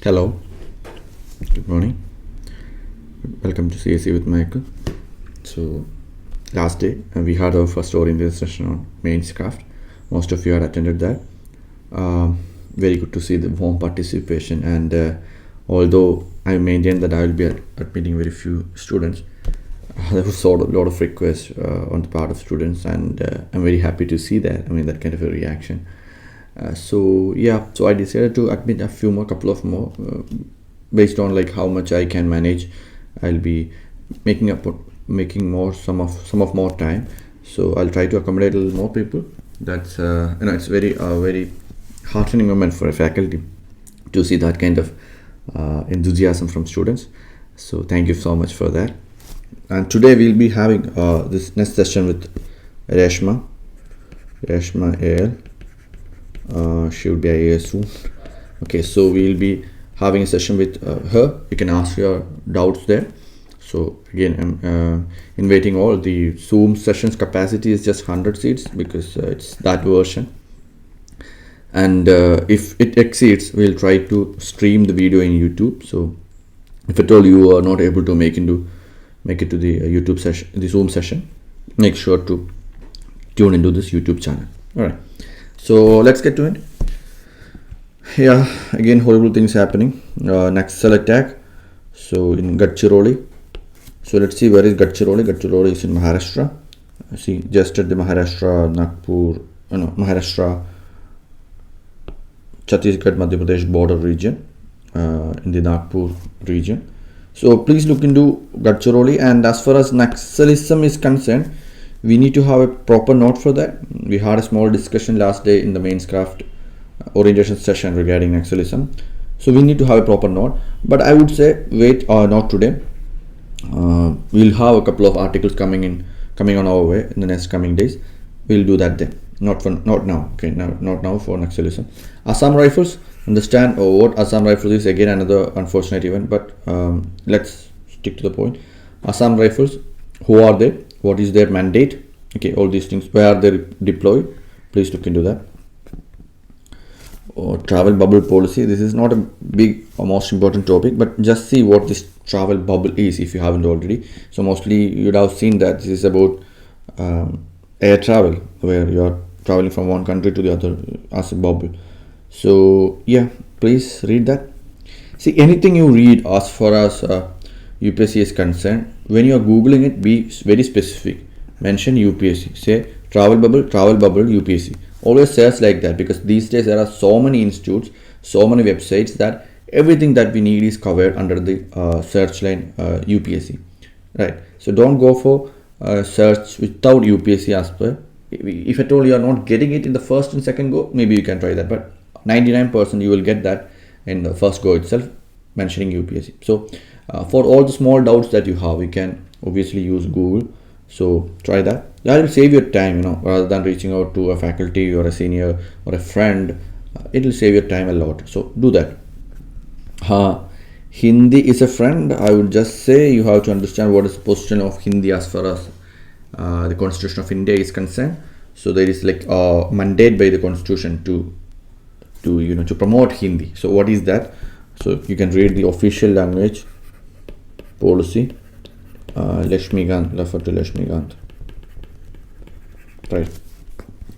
Hello, good morning. Welcome to CSE with Michael. So, last day we had our first orientation session on mains craft. Most of you had attended that. Very good to see the warm participation, and although I maintained that I will be admitting very few students, there was sort of a lot of requests on the part of students, and I'm very happy to see that. I mean, that kind of a reaction. So I decided to admit a few more, couple of more, based on like how much I can manage. I'll be making more some of more time. So I'll try to accommodate a little more people. That's it's very heartening moment for a faculty to see that kind of enthusiasm from students. So thank you so much for that. And today we'll be having this next session with Reshma AL. She will be IAS soon. Okay, so we'll be having a session with her. You can ask your doubts there. So again, I'm inviting all. The Zoom sessions capacity is just 100 seats because it's that version. And if it exceeds, we'll try to stream the video in YouTube. So if at all you are not able to make it to the YouTube session, the Zoom session, make sure to tune into this YouTube channel. All right. So let's get to it. Yeah, again horrible things happening. Naxal attack. So in Gadchiroli. So let's see, where is Gadchiroli? Gadchiroli is in Maharashtra. See, just at the Maharashtra, Chhattisgarh, Madhya Pradesh border region, in the Nagpur region. So please look into Gadchiroli. And as far as Naxalism is concerned, we need to have a proper note for that. We had a small discussion last day in the mains craft orientation session regarding Naxalism. So we need to have a proper note. But I would say wait, not today. We'll have a couple of articles coming on our way in the next coming days. We'll do that then. Not now. Okay, not now for Naxalism. Assam Rifles. Understand what Assam Rifles is. Again, another unfortunate event. But let's stick to the point. Assam Rifles. Who are they? What is their mandate? Okay, all these things. Where are they deployed? Please look into that. Travel bubble policy. This is not a big or most important topic, but just see what this travel bubble is if you haven't already. So mostly you'd have seen that this is about air travel, where you are traveling from one country to the other as a bubble. So yeah, please read that. See, anything you read as far as UPSC is concerned, when you are googling it, be very specific. Mention UPSC. Say travel bubble UPSC. Always search like that, because these days there are so many institutes, so many websites, that everything that we need is covered under the search line UPSC. Right. So don't go for search without UPSC as per. If at all you are not getting it in the first and second go, maybe you can try that. But 99% you will get that in the first go itself, mentioning UPSC. So for all the small doubts that you have, you can obviously use Google. So try that. That will save your time, rather than reaching out to a faculty or a senior or a friend. It will save your time a lot. So do that. Hindi is a friend. I would just say you have to understand what is the position of Hindi as far as the Constitution of India is concerned. So there is like a mandate by the Constitution to promote Hindi. So what is that? So you can read the official language policy. Lakshmikant, refer to Lakshmikant. Right.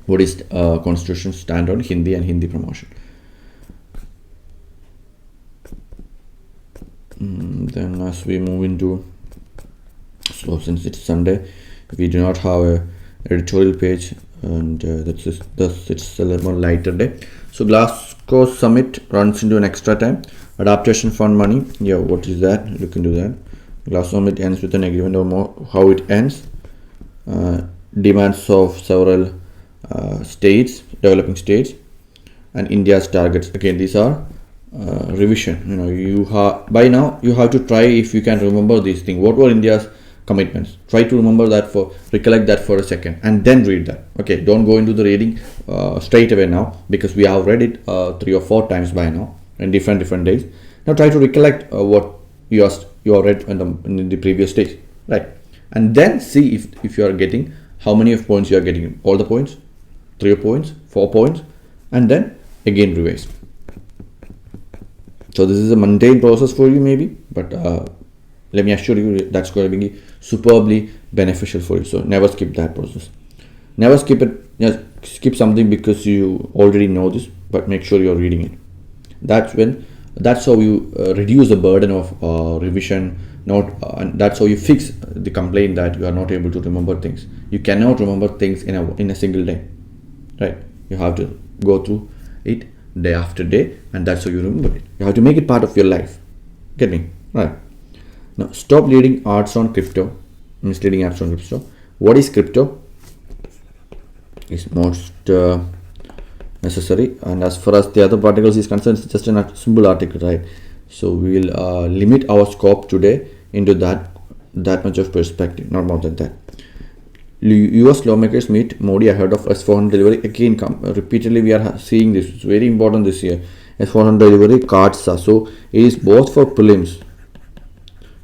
What is Constitution stand on Hindi and Hindi promotion? Then as we move into, so since it's Sunday, we do not have a editorial page, and thus it's a little more lighter day. So Glasgow Summit runs into an extra time. Adaptation fund money. Yeah, what is that? Look into that. Glasgow Summit ends with an agreement or more. How it ends? Demands of several states, developing states, and India's targets. Again, these are revision. You have by now you have to try, if you can remember these things. What were India's commitments? Try to remember that, recollect that for a second, and then read that. Okay, don't go into the reading straight away now, because we have read it 3 or 4 times by now in different days. Now try to recollect what you have read in the previous days, right? And then see if you are getting how many of points you are getting. All the points, 3 points, 4 points, and then again revise. So this is a mundane process for you maybe, but let me assure you that's going to be superbly beneficial for you. So never skip that process. Never skip it. Skip something because you already know this, but make sure you're reading it. That's how you reduce the burden of revision. And that's how you fix the complaint that you are not able to remember things. You cannot remember things in a single day, right? You have to go through it day after day, and that's how you remember it. You have to make it part of your life. Get me? Right. Now stop leading arts on crypto. Misleading arts on crypto. What is crypto? Is most necessary, and as far as the other particles is concerned, it's just a simple article, right? So we will limit our scope today into that much of perspective, not more than that. US lawmakers meet Modi ahead of S400 delivery. Again, repeatedly we are seeing this. It's very important this year. S400 delivery cards are so it is both for prelims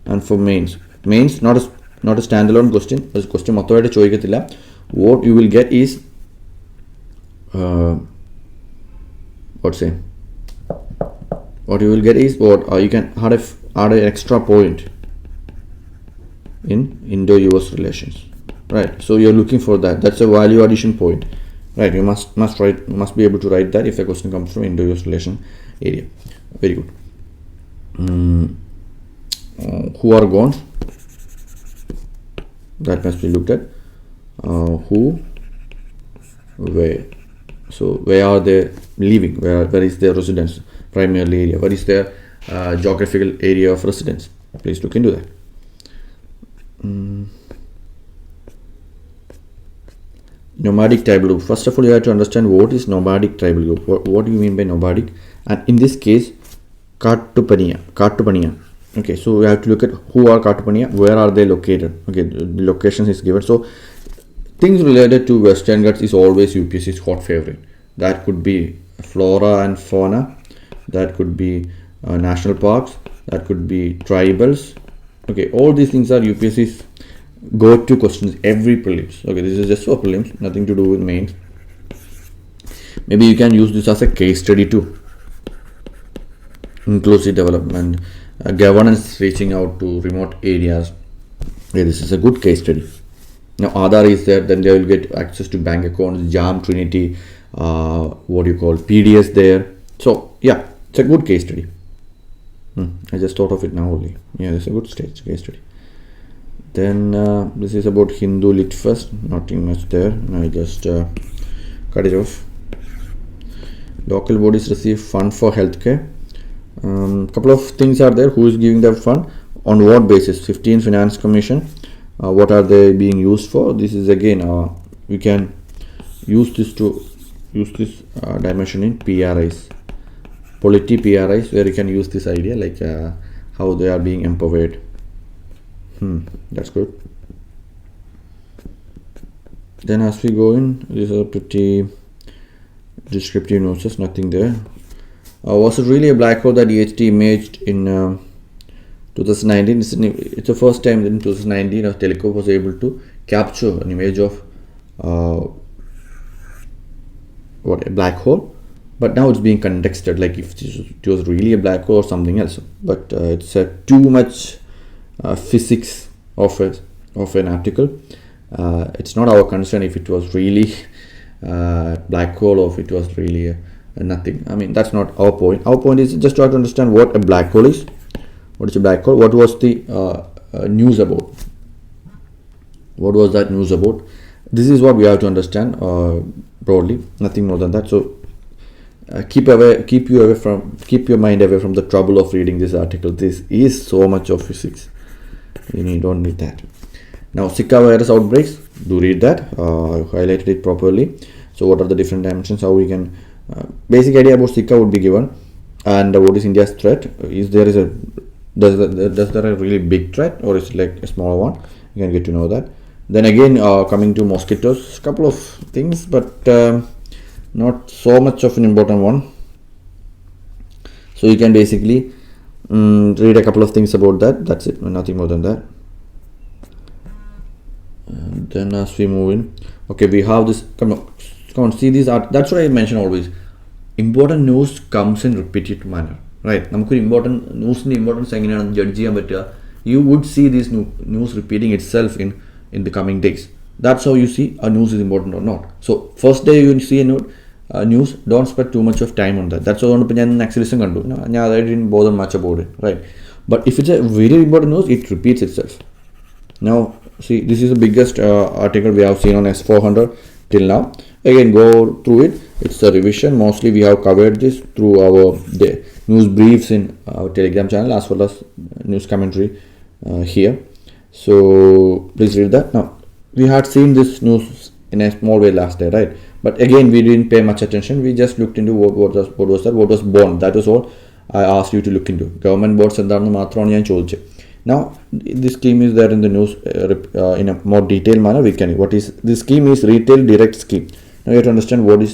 and for mains. Mains not a standalone question. This question what you will get is what you will get is what you can add an extra point in Indo-US relations, right? So you're looking for that. That's a value addition point, right? You must be able to write that if a question comes from Indo-US relation area. Very good. Who are gone? That must be looked at. Who, where? So where are they living? Where is their residence? Primarily area. What is their geographical area of residence? Please look into that. Nomadic tribal group. First of all, you have to understand what is nomadic tribal group. What do you mean by nomadic? And in this case, Kattupaniya. Okay, so we have to look at who are Kattupaniya, where are they located. Okay, the location is given. So things related to Western Ghats is always UPSC's hot favorite. That could be flora and fauna. That could be national parks. That could be tribals. Okay, all these things are UPSC's go-to questions every prelims. Okay, this is just for prelims, nothing to do with mains. Maybe you can use this as a case study too. Inclusive development, governance reaching out to remote areas. Okay, this is a good case study. Now Aadhaar is there, then they will get access to bank accounts, JAM, Trinity, PDS there. So yeah, it's a good case study. I just thought of it now only. Yeah, it's a good case study. Then this is about Hindu Lit Fest. Nothing much there. I just cut it off. Local bodies receive fund for healthcare. Couple of things are there. Who is giving the fund? On what basis? 15 Finance Commission. What are they being used for? This is again we can use this dimension in PRIs, polity PRIs, where you can use this idea like how they are being empowered. That's good. Then as we go in, these are pretty descriptive notes. Nothing there. Was it really a black hole that EHT imaged in 2019? It's the first time in 2019 a telescope was able to capture an image of a black hole, but now it's being contexted like if it was really a black hole or something else. But it's too much physics of an article. It's not our concern if it was really black hole or if it was really nothing. I mean, that's not our point. Our point is just try to understand what a black hole is. What is a black hole? What was the news about? What was that news about? This is what we have to understand broadly, nothing more than that. So keep your mind away from the trouble of reading this article. This is so much of physics. You don't need that. Now, Zika virus outbreaks, do read that. Highlighted it properly. So what are the different dimensions? How we can basic idea about Zika would be given, and what is India's threat? Does there a really big threat, or is it like a smaller one? You can get to know that. Then again, coming to mosquitoes, couple of things, but not so much of an important one. So you can basically read a couple of things about that. That's it, nothing more than that. And then as we move in, okay, we have this. Come on, see these art. That's what I mention always. Important news comes in repeated manner. Right. നമുക്കൊരു ന്യൂസിൻ്റെ importance എങ്ങനെയാണ് judge ചെയ്യാൻ പറ്റുക? You would see this news repeating itself in the coming days. That's how you see a news is important or not. So first day you see a news, don't spend too much of time on that. That's why I actually kandu. I didn't bother much about it, right? But if it's a very important news, it repeats itself. Now see, this is the biggest article we have seen on S400 till now. Again, go through it. It's a revision. Mostly we have covered this through our news briefs in our Telegram channel as well as news commentary here. So please read that. Now we had seen this news in a small way last day, right? But again, we didn't pay much attention. We just looked into what was bond. That was all I asked you to look into. Government bonds endaanu maathramanu njan chodichu. Now this scheme is there in the news in a more detailed manner. This scheme is retail direct scheme. Now you have to understand what is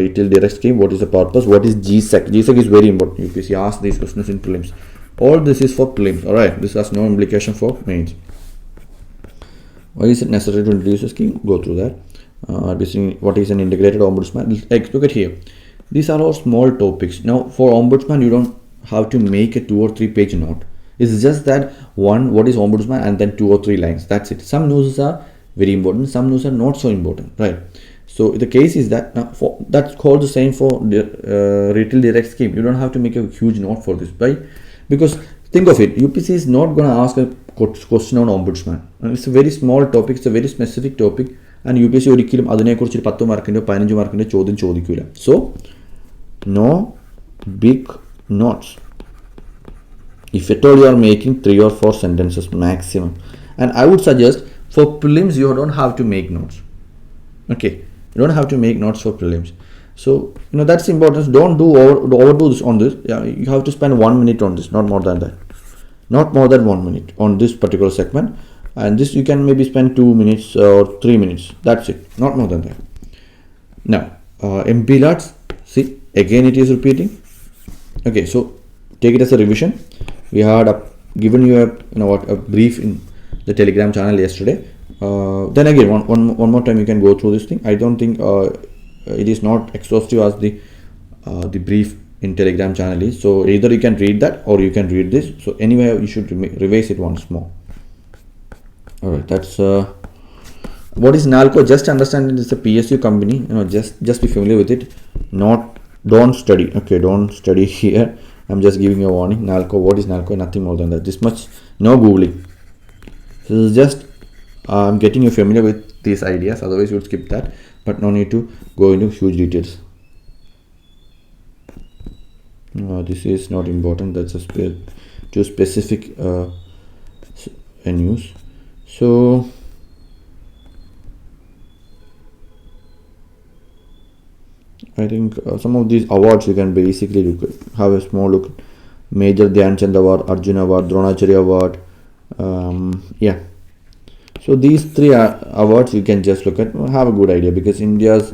retail direct scheme, what is the purpose, what is GSEC. GSEC is very important. UPSC asks these questions in prelims. All this is for prelims, alright. This has no implication for mains. Why is it necessary to introduce a scheme? Go through that. What is an integrated ombudsman? Look at here. These are all small topics. Now for ombudsman, you don't have to make a 2 or 3 page note. It's just that one, what is ombudsman, and then 2 or 3 lines. That's it. Some news are very important, some news are not so important, right? So the case is that that's called the same for retail direct scheme. You don't have to make a huge note for this, right? Because think of it, UPSC is not going to ask a question on ombudsman. And it's a very small topic, it's a very specific topic, and UPSC ഒരിക്കലും അതിനെക്കുറിച്ച് 10 മാർക്കിൻ്റെ 15 മാർക്കിൻ്റെ ചോദ്യം ചോദിക്കില്ല. So no big notes. If at all you are making 3 or 4 sentences maximum, and I would suggest for prelims you don't have to make notes. Okay, you don't have to make notes for prelims. So that's important. Don't overdo this on this. Yeah, you have to spend 1 minute on this, not more than that. Not more than 1 minute on this particular segment, and this you can maybe spend 2 minutes or 3 minutes. That's it, not more than that. Now MP Lads, see again it is repeating. Okay, so take it as a revision. We had given you a brief in the Telegram channel yesterday. Then again, one more time you can go through this thing. I don't think it is not exhaustive as the brief in Telegram channel is. So either you can read that or you can read this. So anyway, you should revise it once more. Alright, that's what is NALCO. Just understand it is a PSU company. Just be familiar with it. Don't study. Okay, don't study here. I'm just giving you a warning. NALCO, what is NALCO? Nothing more than that. This much, no googling. This is just I'm getting you familiar with these ideas. Otherwise you would skip that, but no need to go into huge details. This is not important. That's too specific news. So I think some of these awards you can basically have a small look. Major Dhyan Chand Award, Arjuna Award, Dronacharya Award. Yeah. So these 3 awards you can just look at, have a good idea, because India's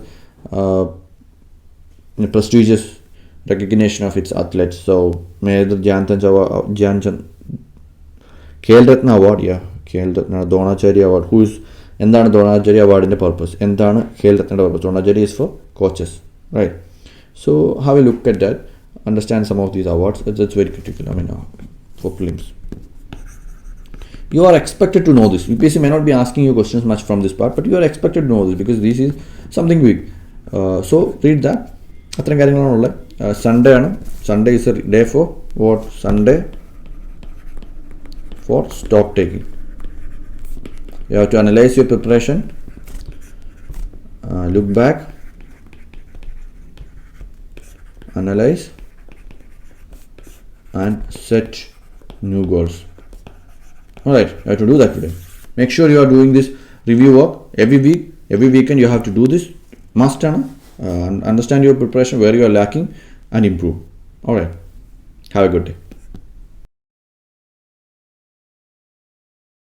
prestigious recognition of its athletes. So Major Dhyan Chand Khel Ratna Award, yeah, Khel Ratna, Dronacharya Award. Who is എന്താണ് Dronacharya Award's purpose? എന്താണ് Khel Ratna purpose? Dronacharya is for coaches, right? So have a look at that, understand some of these awards. That's very critical. For prelims. You are expected to know this. UPSC may not be asking you questions much from this part, but you are expected to know this because this is something big. So read that. അത്രയും കാര്യങ്ങളാണുള്ളത്. Sunday ആണ്. Sunday is a day for what? Sunday for stock taking. You have to analyze your preparation, look back, analyze, and set new goals. Alright, you have to do that today. Make sure you are doing this review work every week. Every weekend you have to do this. Must understand your preparation, where you are lacking, and improve. Alright, have a good day.